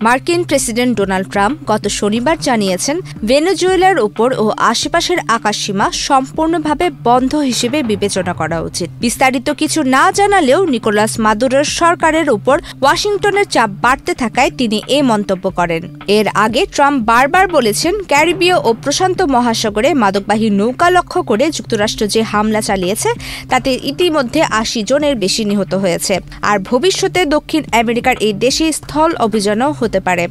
মার্কিন president Donald Trump গত শনিবার জানিয়েছেন, ভেনেজুয়েলার উপর ও আশেপাশের আকাশসীমা সম্পূর্ণভাবে বন্ধ হিসেবে বিবেচনা করা উচিত। বিস্তারিত কিছু না জানালেও নিকোলাস মাদুরোর সরকারের উপর ওয়াশিংটনের চাপ বাড়তে থাকায় তিনি এ মন্তব্য করেন। এর আগে ট্রাম্প বারবার বলেছেন, ক্যারিবীয় ও প্রশান্ত মহাসাগরে মাদকবাহী নৌকা লক্ষ্য করে যুক্তরাষ্ট্র যে হামলা চালিয়েছে তাতে ইতিমধ্যে ৮০ জনের বেশি নিহত হয়েছে, আর ভবিষ্যতে দক্ষিণ আমেরিকার এই দেশে স্থল অভিযানও হতে পারে।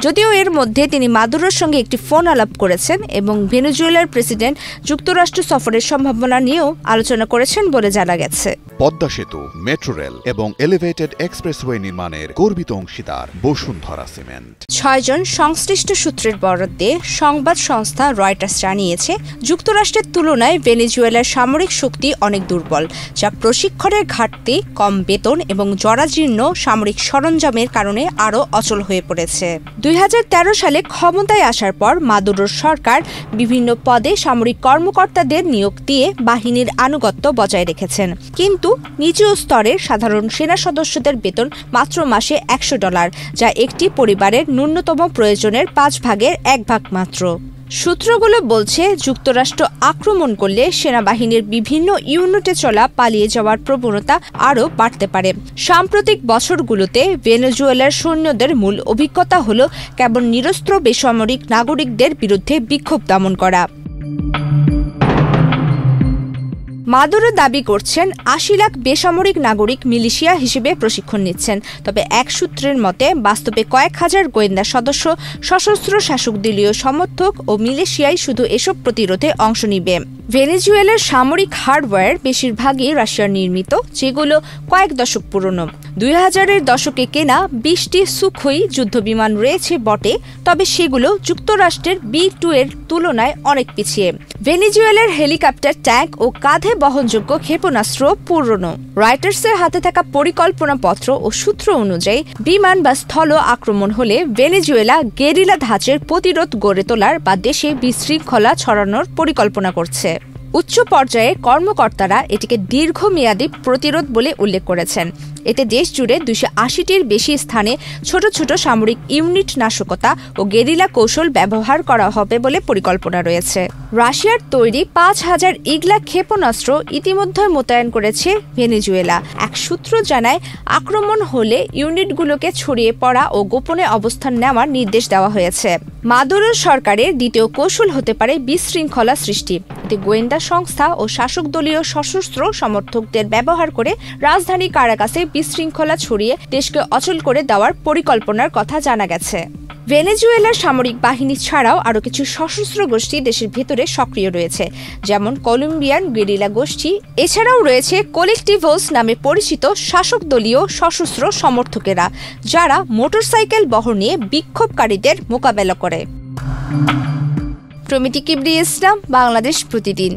যদিও এর মধ্যে তিনি মাদুরোর সঙ্গে একটি ফোন আলাপ করেছেন এবং ভেনেজুয়েলার প্রেসিডেন্ট যুক্তরাষ্ট্র সফরের সম্ভাবনা নিয়েও আলোচনা করেছেন বলে জানা গেছে। পদ্মা সেতু, মেট্রো রেল এবং এলিভেটেড এক্সপ্রেসওয়ে নির্মাণের গর্বিত অংশীদার বসুন্ধরা সিমেন্ট। ৬ জন সংশ্লিষ্ট সূত্রের বরাদ্দে সংবাদ সংস্থা রয়টার্স জানিয়েছে, যুক্তরাষ্ট্রের তুলনায় ভেনেজুয়েলার সামরিক শক্তি অনেক দুর্বল, যা প্রশিক্ষণের ঘাটতি, কম বেতন এবং জরাজীর্ণ সামরিক সরঞ্জামের কারণে আরও অচল হয়ে পড়েছে। ২০১৩ সালে ক্ষমতায় আসার পর মাদুরোর সরকার বিভিন্ন পদে সামরিক কর্মকর্তাদের নিয়োগ দিয়ে বাহিনীর আনুগত্য বজায় রেখেছেন, কিন্তু নিচু স্তরের সাধারণ সেনা সদস্যদের বেতন মাত্র মাসে $১০০, যা একটি পরিবারের ন্যূনতম প্রয়োজনের ৫ ভাগের ১ ভাগ মাত্র। সূত্রগুলো বলছে, যুক্তরাষ্ট্র আক্রমণ করলে সেনাবাহিনীর বিভিন্ন ইউনিটে চলা পালিয়ে যাওয়ার প্রবণতা আরও বাড়তে পারে। সাম্প্রতিক বছরগুলোতে ভেনেজুয়েলার সৈন্যদের মূল অভিজ্ঞতা হল কেবল নিরস্ত্র বেসামরিক নাগরিকদের বিরুদ্ধে বিক্ষোভ দমন করা। মাদুরো দাবি করছেন ৮০ লাখ বেসামরিক নাগরিক মিলিশিয়া হিসেবে প্রশিক্ষণ নিচ্ছেন, তবে এক সূত্রের মতে বাস্তবে কয়েক হাজার গোয়েন্দা সদস্য, সশস্ত্র শাসকদলীয় সমর্থক ও মিলিশিয়াই শুধু এসব প্রতিরোধে অংশ নিবে। ভেনেজুয়েলার সামরিক হার্ডওয়্যার বেশিরভাগই রাশিয়ার নির্মিত, যেগুলো কয়েক দশক পুরনো। ২০০০-এর দশকে কেনা ২০টি সুখোই যুদ্ধবিমান রয়েছে বটে, তবে সেগুলো যুক্তরাষ্ট্রের B-2 এর তুলনায় অনেক পিছিয়ে। ভেনেজুয়েলার হেলিকপ্টার, ট্যাঙ্ক ও কাঁধে বহনযোগ্য ক্ষেপণাস্ত্র পুরনো। রয়টার্সের হাতে থাকা পরিকল্পনাপত্র ও সূত্র অনুযায়ী বিমান বা স্থল আক্রমণ হলে ভেনেজুয়েলা গেরিলা ধাঁচের প্রতিরোধ গড়ে তোলার বা দেশে বিশৃঙ্খলা ছড়ানোর পরিকল্পনা করছে। উচ্চ পর্যায়ের কর্মকর্তারা এটিকে দীর্ঘমেয়াদী প্রতিরোধ বলে উল্লেখ করেছেন। এতে দেশ জুড়ে ২৮০-টির বেশি স্থানে ছোট ছোট সামরিক ইউনিট নাশকতা ও গেরিলা কৌশল ব্যবহার করা হবে বলে পরিকল্পনা রয়েছে। রাশিয়ার তৈরি ৫,০০০ ইগলা ক্ষেপণাস্ত্র ইতিমধ্যে মোতায়েন করেছে ভেনেজুয়েলা। এক সূত্র জানায়, আক্রমণ হলে ইউনিটগুলোকে ছড়িয়ে পড়া ও গোপনে অবস্থান নেওয়ার নির্দেশ দেওয়া হয়েছে। মাদুরো সরকারের দ্বিতীয় কৌশল হতে পারে বিশৃঙ্খলা সৃষ্টি। এতে গোয়েন্দা সংস্থা ও শাসক দলীয় সশস্ত্র সমর্থকদের ব্যবহার করে রাজধানী কারাকাসে বিশৃঙ্খলা ছড়িয়ে দেশকে অচল করে দেওয়ার পরিকল্পনার কথা জানা গেছে। ভেনেজুয়েলার সামরিক বাহিনী ছাড়াও আরও কিছু সশস্ত্র গোষ্ঠী দেশের ভেতরে সক্রিয় রয়েছে, যেমন কলম্বিয়ান গেরিলা গোষ্ঠী। এছাড়াও রয়েছে কোলেক্টিভোস নামে পরিচিত শাসক দলীয় সশস্ত্র সমর্থকেরা, যারা মোটরসাইকেল বহর নিয়ে বিক্ষোভকারীদের মোকাবেলা করে। প্রমিতি কিবরিয়া ইসলাম, বাংলাদেশ প্রতিদিন।